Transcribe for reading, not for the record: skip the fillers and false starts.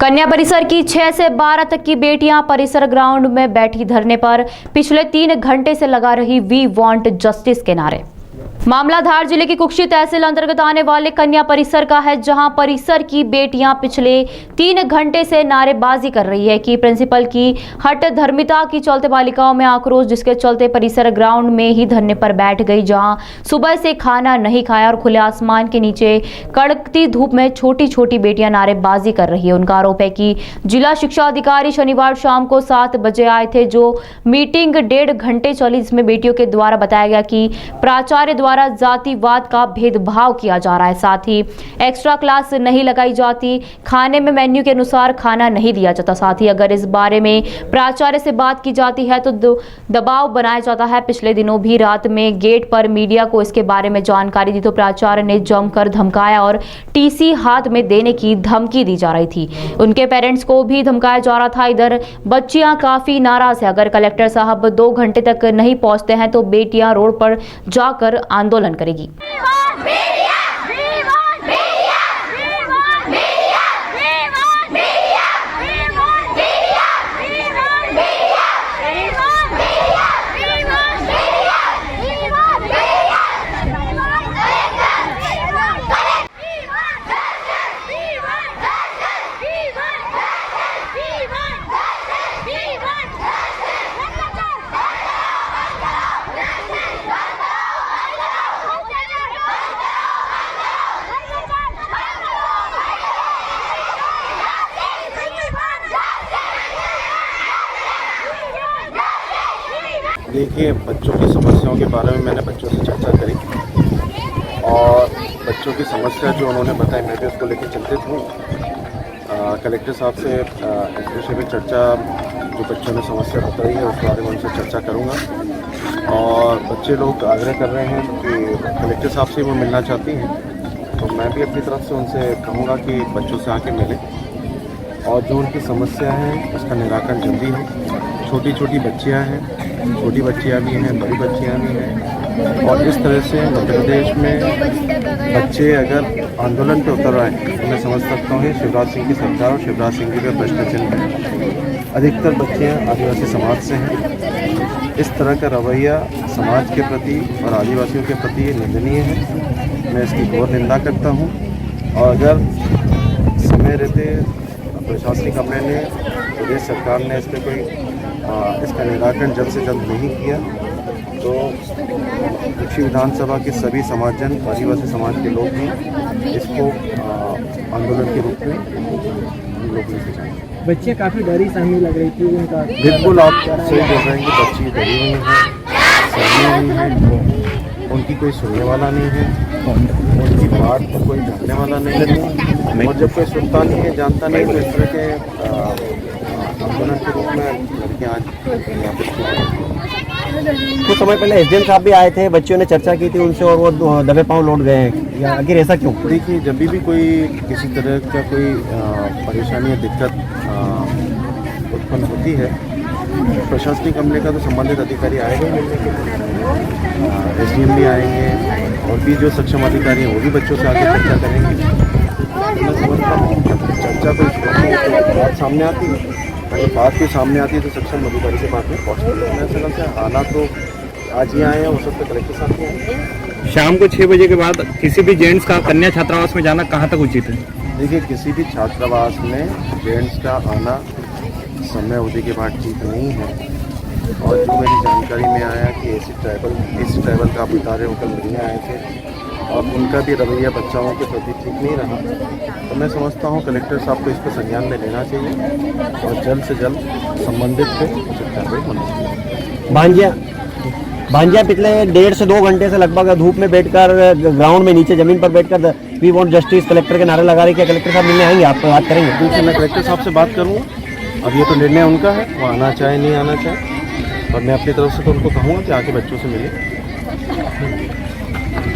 कन्या परिसर की 6 से 12 तक की बेटियां परिसर ग्राउंड में बैठी धरने पर पिछले 3 घंटे से लगा रही वी वांट जस्टिस के नारे। मामला धार जिले की कुक्षी तहसील अंतर्गत आने वाले कन्या परिसर का है, जहां परिसर की बेटियां पिछले 3 घंटे से नारेबाजी कर रही है कि प्रिंसिपल की हट धर्मिता की चलते बालिकाओं में आक्रोश, जिसके चलते परिसर ग्राउंड में ही धरने पर बैठ गई, जहां सुबह से खाना नहीं खाया और खुले आसमान के नीचे कड़कती धूप में छोटी छोटी बेटियां नारेबाजी कर रही है। उनका आरोप है कि जिला शिक्षा अधिकारी शनिवार शाम को 7 बजे आए थे, जो मीटिंग 1.5 घंटे चली, जिसमें बेटियों के द्वारा बताया गया कि प्राचार्य द्वारा जातिवाद का भेदभाव किया जा रहा है, साथ ही एक्स्ट्रा क्लास नहीं लगाई जाती, खाने में मेन्यू के अनुसार खाना नहीं दिया जाता, साथ ही अगर इस बारे में प्राचार्य से बात की जाती है तो दबाव बनाया जाता है। पिछले दिनों भी रात में गेट पर मीडिया को इसके बारे में जानकारी दी तो प्राचार्य ने जमकर धमकाया और टीसी हाथ में देने की धमकी दी जा रही थी। उनके पेरेंट्स को भी धमकाया जा रहा था। इधर बच्चियां काफी नाराज है, अगर कलेक्टर साहब 2 घंटे तक नहीं पहुंचते हैं तो बेटियां रोड पर जाकर आंदोलन करेगी। देखिए, बच्चों की समस्याओं के बारे में मैंने बच्चों से चर्चा करी और बच्चों की समस्या जो उन्होंने बताई मैं भी उसको लेकर चिंतित हूँ। कलेक्टर साहब से इस विषय में चर्चा, जो बच्चों ने समस्या बताई है उस बारे में उनसे चर्चा करूँगा। और बच्चे लोग आग्रह कर रहे हैं कि कलेक्टर साहब से वो मिलना चाहती हैं, तो मैं भी अपनी तरफ से उनसे कहूँगा कि बच्चों से आके मिलें और जो उनकी समस्या है उसका निराकरण जल्दी हो। छोटी छोटी बच्चियाँ हैं, छोटी बच्चियाँ भी हैं, बड़ी बच्चियाँ भी हैं, और इस तरह से मध्य प्रदेश में बच्चे अगर आंदोलन पे उतर आए तो मैं समझ सकता हूँ शिवराज सिंह की सरकार और शिवराज सिंह जी पे प्रश्न चिन्ह है। अधिकतर बच्चियाँ आदिवासी समाज से हैं। इस तरह का रवैया समाज के प्रति और आदिवासियों के प्रति निंदनीय है। मैं इसकी घोर निंदा करता हूँ और अगर समय रहते प्रशासनिक अमले ने, प्रदेश सरकार ने इस पर कोई इसका निराकरण जल्द से जल्द नहीं किया तो कुक्षी विधानसभा के सभी समाजजन, आदिवासी समाज के लोग भी इसको आंदोलन के रूप में हम लोग लेके जाएंगे। बच्चियाँ काफ़ी डरी सहमी लग रही थी उनका। बिल्कुल आप सही बोल रहे हैं कि बच्ची डरी हुई हैं, सहमी हुई हैं, उनकी कोई सुनने वाला नहीं है, उनकी बात पर कोई जानने वाला नहीं है, और जब कोई सुनता नहीं है, जानता नहीं तो इस तरह के आंदोलन के रूप में लड़कियाँ आज यहाँ पर कुछ समय पहले एसडीएम साहब भी आए थे, बच्चियों ने चर्चा की थी उनसे और वो दबे पाँव लौट गए हैं, या आखिर ऐसा क्यों? देखिए, जब भी कोई किसी तरह का कोई परेशानी या दिक्कत उत्पन्न होती है, प्रशासनिक अमले का तो संबंधित अधिकारी आएगा, एसडीएम भी आएंगे और भी जो सक्षम अधिकारी हैं वो भी बच्चों से आके चर्चा करेंगे। मैं समझता हूँ चर्चा तो बात सामने आती है, अगर बात भी सामने आती है तो सक्षम अधिकारी से बात में पहुँचती है। मैं समझता हूँ आना तो आज ही आए हैं, हो सकता है कलेक्टर साहब भी आए। शाम को 6 बजे के बाद किसी भी जेंट्स का कन्या छात्रावास में जाना कहाँ तक उचित है? देखिए, किसी भी छात्रावास में जेंट्स का आना समय अवधि के बाद ठीक नहीं है, और जो मेरी जानकारी में आया कि एसी ट्राइबल का आप बता रहे हो, कल मिलने आए थे और उनका भी रवैया बच्चाओं के प्रति ठीक नहीं रहा, तो मैं समझता हूँ कलेक्टर साहब को इस पर संज्ञान में लेना चाहिए और जल्द से जल्द संबंधित पे उचित कार्रवाई होनी चाहिए। भांजिया पिछले 1.5 से 2 घंटे से लगभग धूप में बैठकर ग्राउंड में नीचे जमीन पर बैठकर वी वांट जस्टिस कलेक्टर के नारे लगा रही। क्या कलेक्टर साहब मिलने आएंगे, आप बात करेंगे? बिल्कुल, मैं कलेक्टर साहब से बात करूँगा। अब ये तो निर्णय उनका है, वो आना चाहे नहीं आना चाहे, और मैं अपनी तरफ से तो उनको कहूँगा कि आके बच्चों से मिले।